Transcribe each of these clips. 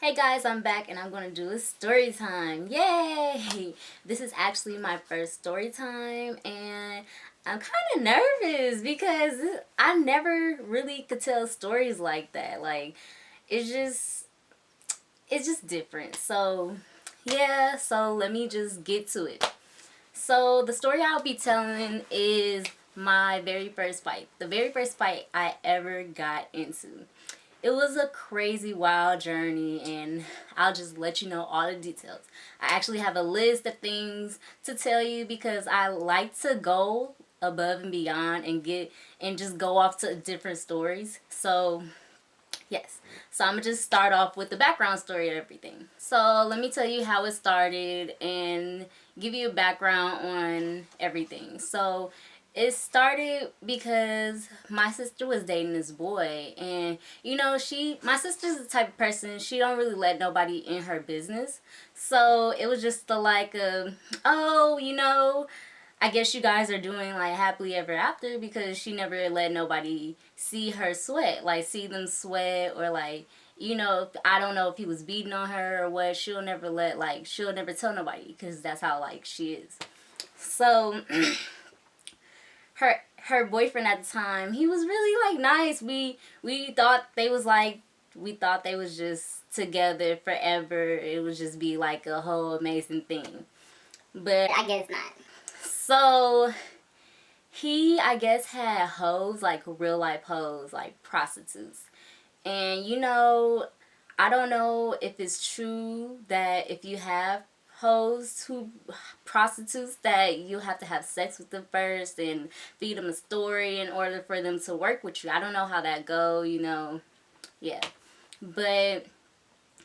Hey guys, I'm back and I'm going to do a story time. Yay! This is actually my first story time and I'm kind of nervous because I never really could tell stories like that. Like it's just it's just different. So, yeah, so let me just get to it. So, the story I'll be telling is my very first fight. The very first fight I ever got into. It was a crazy wild journey and I'll just let you know all the details. I actually have a list of things to tell you because I like to go above and beyond and just go off to different stories. So yes, so I'm gonna just start off with the background story of everything. So let me tell you how it started and give you a background on everything. So it started because my sister was dating this boy, and my sister's the type of person, she don't really let nobody in her business. So it was just the like oh, I guess you guys are doing like happily ever after, because she never let nobody see her sweat, like see them sweat, or like, I don't know if he was beating on her or what. She'll never she'll never tell nobody because that's how like she is. So her boyfriend at the time, he was really like nice. We thought they was like, we thought they was just together forever. It would just be like a whole amazing thing. But I guess not. So he, I guess, had hoes, like real life hoes, like prostitutes. And I don't know if it's true that if you have hoes who prostitutes, that you have to have sex with them first and feed them a story in order for them to work with you. I don't know how that go. Yeah. But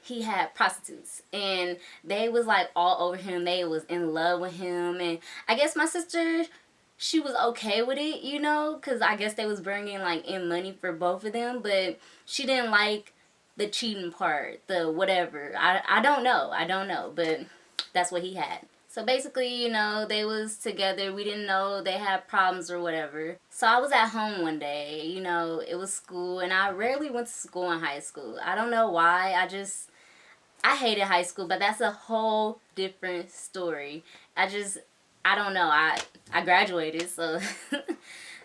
he had prostitutes and they was like all over him. They was in love with him, and I guess my sister, she was okay with it, because I guess they was bringing like in money for both of them, but she didn't like the cheating part, the whatever. I don't know, but that's what he had. So basically, they was together. We didn't know they had problems or whatever. So I was at home one day, it was school, and I rarely went to school in high school. I don't know why. I hated high school, but that's a whole different story. I don't know. I graduated, so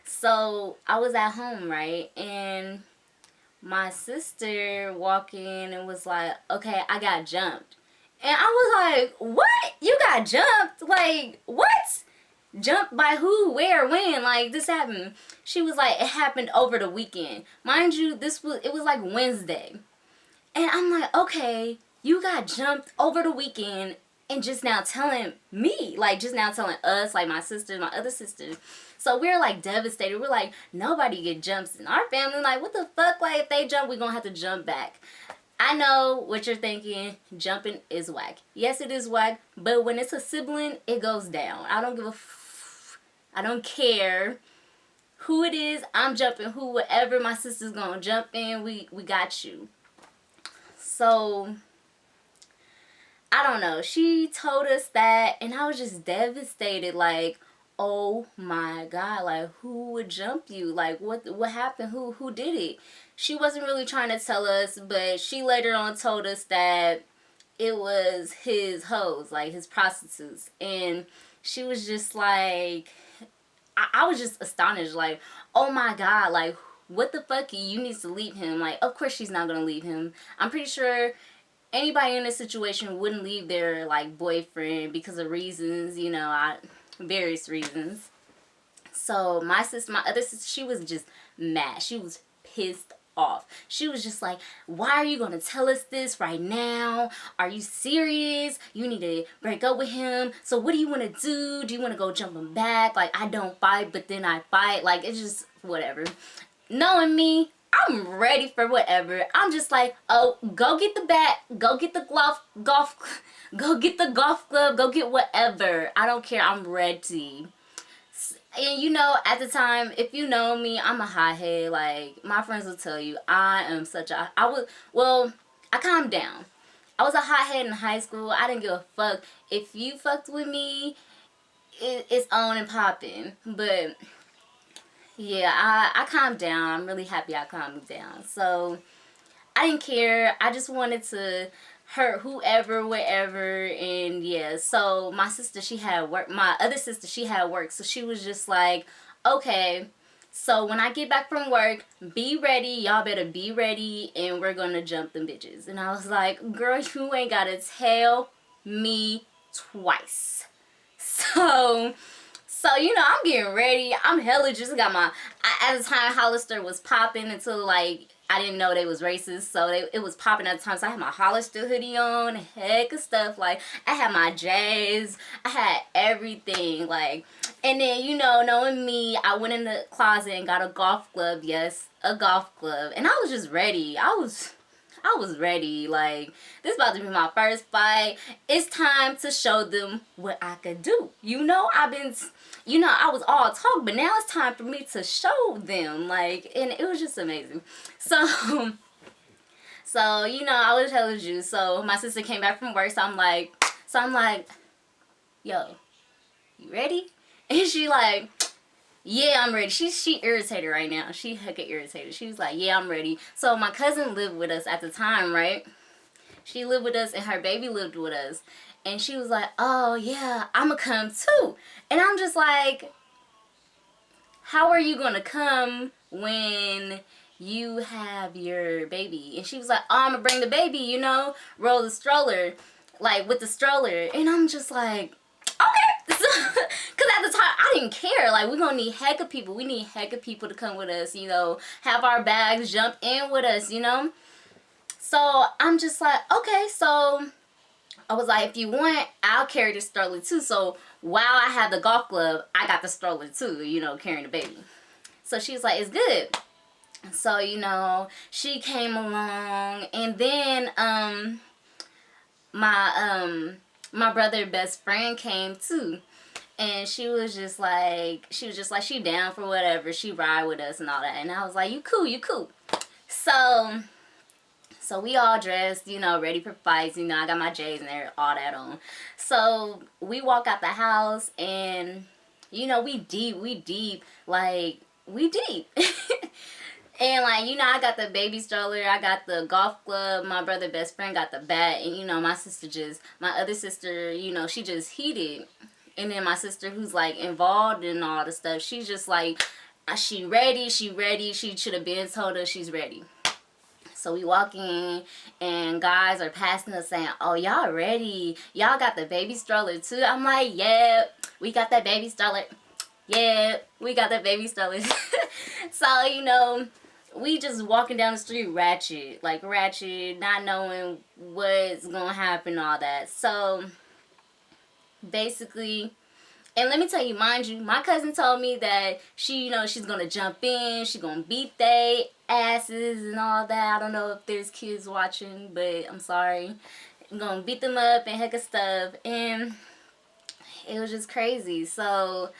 so I was at home, right? And my sister walked in and was like, "Okay, I got jumped." And I was like, "What? You got jumped? Like, what? Jumped by who? Where? When? Like, this happened?" She was like, "It happened over the weekend." Mind you, it was like Wednesday. And I'm like, okay, you got jumped over the weekend and just now telling me, like just now telling us, like my sister, my other sisters. So we're like devastated. We're like, nobody get jumps in our family. Like, what the fuck? Like, if they jump, we're gonna have to jump back. I know what you're thinking. Jumping is whack. Yes, it is whack. But when it's a sibling, it goes down. I don't give a I don't care who it is. I'm jumping whoever my sister's gonna jump in. We got you. So, I don't know. She told us that, and I was just devastated. Like, oh my God, like, who would jump you? Like, what happened? Who did it? She wasn't really trying to tell us, but she later on told us that it was his hoes, like his prostitutes. And she was just like, I was just astonished. Like, oh my God, like, what the fuck? You need to leave him. Like, of course she's not gonna leave him. I'm pretty sure anybody in this situation wouldn't leave their like boyfriend because of reasons, various reasons. So my other sister, she was just mad. She was pissed off. She was just like, "Why are you gonna tell us this right now? Are you serious? You need to break up with him. So what do you want to do? Do you want to go jump him back? Like, I don't fight, but then I fight." Like, it's just whatever. Knowing me, I'm ready for whatever. I'm just like, oh, go get the bat, go get the go get the golf club, go get whatever. I don't care. I'm ready. And at the time, if you know me, I'm a hothead. Like, my friends will tell you, I calmed down. I was a hothead in high school. I didn't give a fuck. If you fucked with me, it's on and popping. But yeah, I calmed down. I'm really happy I calmed down. So I didn't care. I just wanted to hurt whoever, wherever, and yeah. So my sister, she had work. My other sister, she had work. So she was just like, okay, so when I get back from work, be ready. Y'all better be ready, and we're gonna jump them bitches. And I was like, girl, you ain't gotta tell me twice. So I'm getting ready. I'm hella just got my, at the time Hollister was popping until like, I didn't know they was racist. So it was popping at the time. So I had my Hollister hoodie on, heck of stuff. Like, I had my J's. I had everything. Like, and then, knowing me, I went in the closet and got a golf glove. Yes, a golf glove. And I was just ready. I was ready. Like, this is about to be my first fight. It's time to show them what I could do. I was all talk, but now it's time for me to show them. Like, and it was just amazing. So, I was hella juiced. So my sister came back from work. So I'm like, yo, you ready? And she like, yeah, I'm ready. She irritated right now. She hecka irritated. She was like, yeah, I'm ready. So my cousin lived with us at the time, right? She lived with us and her baby lived with us. And she was like, oh yeah, I'ma come too. And I'm just like, how are you gonna come when you have your baby? And she was like, oh, I'm gonna bring the baby, roll the stroller, like with the stroller. And I'm just like, okay. Because at the time, I didn't care. Like, we're going to need heck of people. We need heck of people to come with us, have our bags, jump in with us, So, I'm just like, okay. So, I was like, if you want, I'll carry the stroller too. So, while I have the golf glove, I got the stroller too, carrying the baby. So, she was like, it's good. So, she came along. And then, my brother best friend came too. And she was like, she down for whatever. She ride with us and all that. And I was like, you cool. So we all dressed, ready for fights. I got my J's and all that on. So we walk out the house and, we deep. And like, I got the baby stroller, I got the golf glove, my brother best friend got the bat, and my other sister, she just heated. And then my sister who's like involved in all the stuff, she's just like, she ready, she should have been told her she's ready. So we walk in and guys are passing us saying, oh, y'all ready? Y'all got the baby stroller too? I'm like, yeah, we got that baby stroller. Yeah, we got that baby stroller. So, we just walking down the street ratchet, not knowing what's going to happen, all that. So, basically, and let me tell you, mind you, my cousin told me that she, she's going to jump in, she's going to beat they asses and all that. I don't know if there's kids watching, but I'm sorry. I'm going to beat them up and heck of stuff. And it was just crazy. So,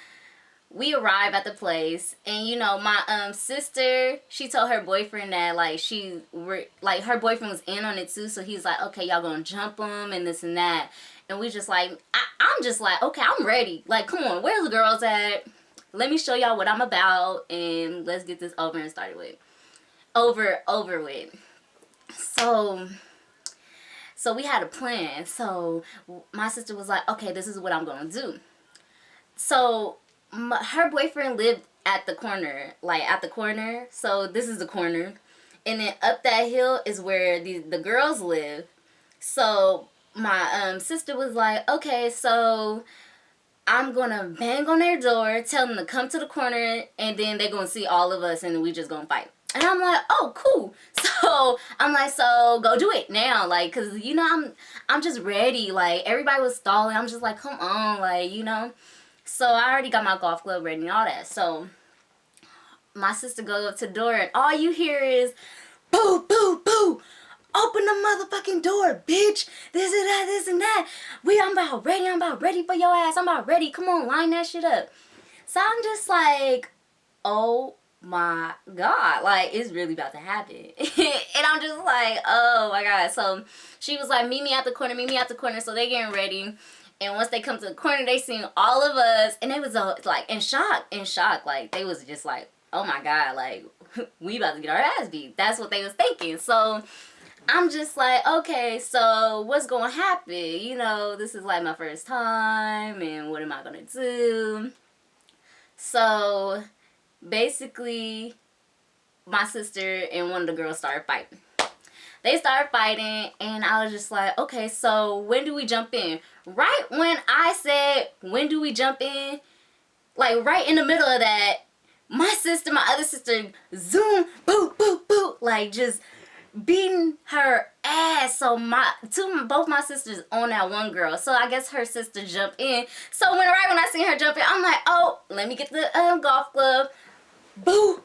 we arrive at the place, and my sister, she told her boyfriend that her boyfriend was in on it too. So he's like, okay, y'all gonna jump him and this and that. And we just like, I'm just like, okay, I'm ready. Like, come on, where's the girls at? Let me show y'all what I'm about, and let's get this over and started with. Over with. So we had a plan. So my sister was like, okay, this is what I'm gonna do. So her boyfriend lived at the corner, so this is the corner, and then up that hill is where the girls live. So my sister was like, okay, so I'm gonna bang on their door, tell them to come to the corner, and then they're gonna see all of us, and we just gonna fight. And I'm like, oh, cool. So I'm like, so go do it now, like, cause I'm just ready. Like, everybody was stalling. I'm just like, come on, like, So I already got my golf glove ready and all that. So my sister goes up to the door and all you hear is, boo, boo, boo. Open the motherfucking door, bitch. This and that, this and that. I'm about ready for your ass. I'm about ready. Come on, line that shit up. So I'm just like, oh my God. Like, it's really about to happen. And I'm just like, oh my God. So she was like, meet me at the corner. So they getting ready. And once they come to the corner, they seen all of us, and they was like in shock. Like, they was just like, oh my God, like, we about to get our ass beat. That's what they was thinking. So I'm just like, okay, so what's gonna happen? You know, this is like my first time, and what am I gonna do? So basically, my sister and one of the girls started fighting. They started fighting, and I was just like, okay, so when do we jump in? Right when I said, when do we jump in? Like, right in the middle of that, my other sister, zoom, boop, boop, boop, like, just beating her ass. So both my sisters on that one girl. So I guess her sister jumped in. So right when I seen her jump in, I'm like, oh, let me get the golf club. Boo,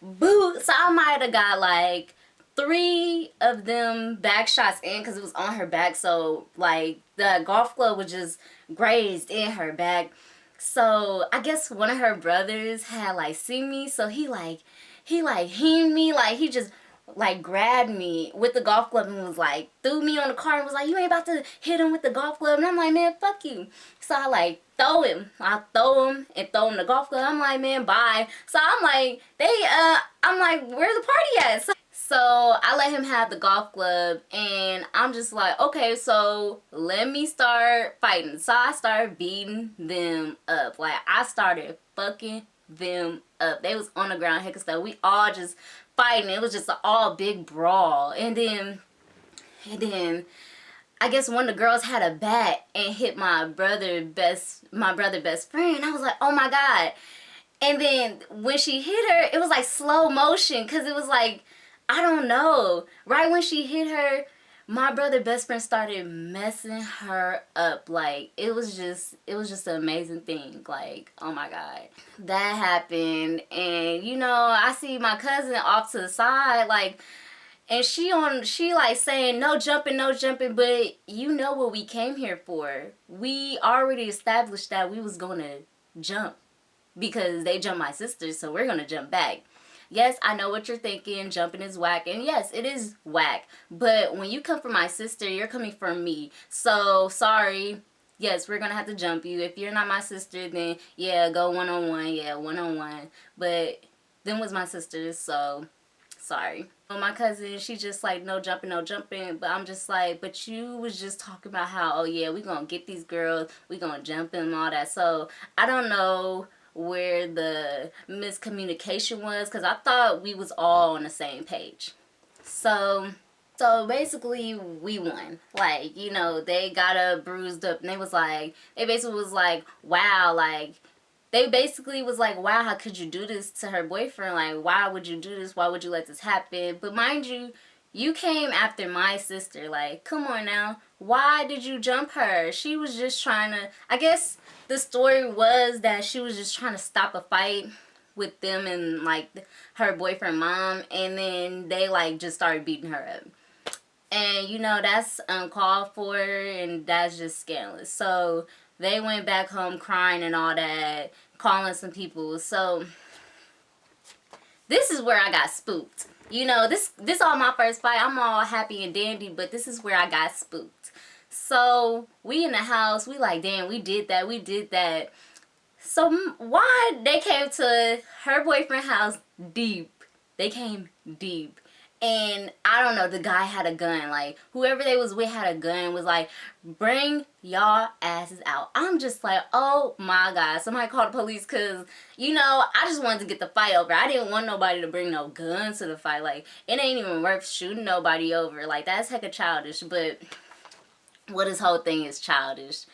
boo. So I might have got like 3 of them back shots in because it was on her back. So like the golf club was just grazed in her back. So I guess one of her brothers had like seen me. So he hit me, like he just like grabbed me with the golf club and was like threw me on the car and was like, you ain't about to hit him with the golf club. And I'm like, man, fuck you. So I like throw him. I throw him and throw him the golf club. I'm like, man, bye. So I'm like, I'm like, where's the party at? So I let him have the golf club, and I'm just like, okay, so let me start fighting. So I started beating them up. Like, I started fucking them up. They was on the ground, heck and stuff. We all just fighting. It was just an all big brawl. And then I guess one of the girls had a bat and hit my brother best friend. I was like, oh my God. And then when she hit her, it was like slow motion, because it was like, I don't know. Right when she hit her, my brother best friend started messing her up. Like, it was just an amazing thing. Like, oh my God. That happened. And you know, I see my cousin off to the side, like, and she like saying no jumping, but you know what we came here for. We already established that we was gonna jump because they jumped my sister, so we're gonna jump back. Yes, I know what you're thinking. Jumping is whack. And yes, it is whack. But when you come for my sister, you're coming for me. So, sorry. Yes, we're going to have to jump you. If you're not my sister, then, yeah, go one-on-one. Yeah, one-on-one. But them was my sisters, so sorry. My cousin, she just like, no jumping, no jumping. But I'm just like, but you was just talking about how, oh, yeah, we going to get these girls. We going to jump them and all that. So, I don't know where the miscommunication was, because I thought we was all on the same page. So basically we won. Like, you know, they got her bruised up, and they basically was like, wow, like, they basically was like, wow, how could you do this to her boyfriend? Like, why would you do this? Why would you let this happen? But mind you, you came after my sister. Like, come on now. Why did you jump her? She was just trying to, I guess the story was that she was just trying to stop a fight with them and like her boyfriend mom, and then they like just started beating her up. And you know, that's uncalled for, and that's just scandalous. So they went back home crying and all that, calling some people. So this is where I got spooked. You know, this all my first fight. I'm all happy and dandy, but this is where I got spooked. So we in the house, we like, damn, we did that. So why they came to her boyfriend's house deep. They came deep. And I don't know, the guy had a gun. Like, whoever they was with had a gun, was like, bring y'all asses out. I'm just like, oh my God. Somebody called the police, because, you know, I just wanted to get the fight over. I didn't want nobody to bring no guns to the fight. Like, it ain't even worth shooting nobody over. Like, that's hecka childish. But, well, this whole thing is childish.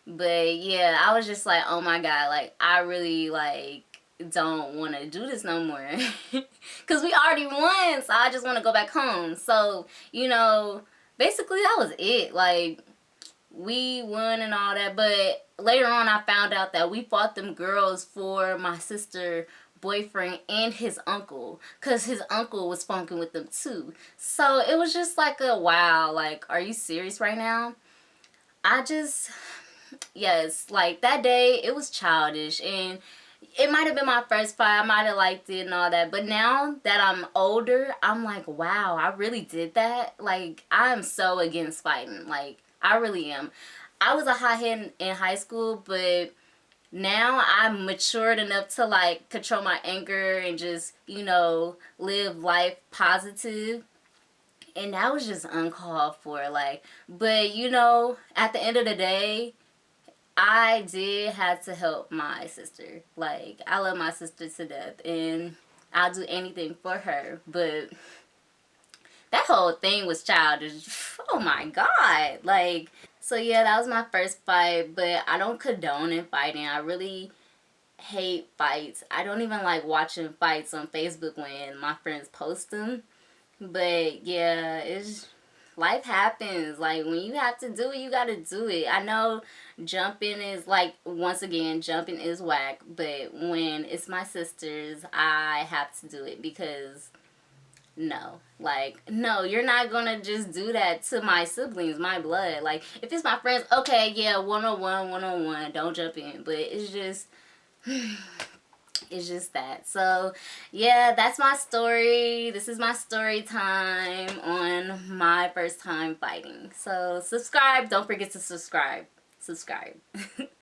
But, yeah, I was just like, oh my God. Like, I really, like, don't want to do this no more, because we already won, so I just want to go back home. So, you know, basically that was it. Like, we won and all that, but later on I found out that we fought them girls for my sister boyfriend and his uncle, because his uncle was funking with them too. So it was just like a wow, like, are you serious right now? Yes, like, that day it was childish, and it might have been my first fight. I might have liked it and all that. But now that I'm older, I'm like, wow, I really did that. Like, I'm so against fighting. Like, I really am. I was a hothead in high school, but now I'm matured enough to like control my anger and just, you know, live life positive. And that was just uncalled for. Like, but you know, at the end of the day, I did have to help my sister. Like, I love my sister to death, and I'll do anything for her. But that whole thing was childish. Oh my god. Like, so yeah, that was my first fight, but I don't condone in fighting. I really hate fights. I don't even like watching fights on Facebook when my friends post them. But yeah, it's life happens. Like when you have to do it, you gotta do it. I know jumping is like, once again, jumping is whack, but when it's my sisters, I have to do it because no, like, no, you're not gonna just do that to my siblings, my blood. Like, if it's my friends, okay, yeah, 101, 101, don't jump in. But it's just that. So, yeah, that's my story. This is my story time on my first time fighting. So, subscribe. Don't forget to subscribe. Subscribe.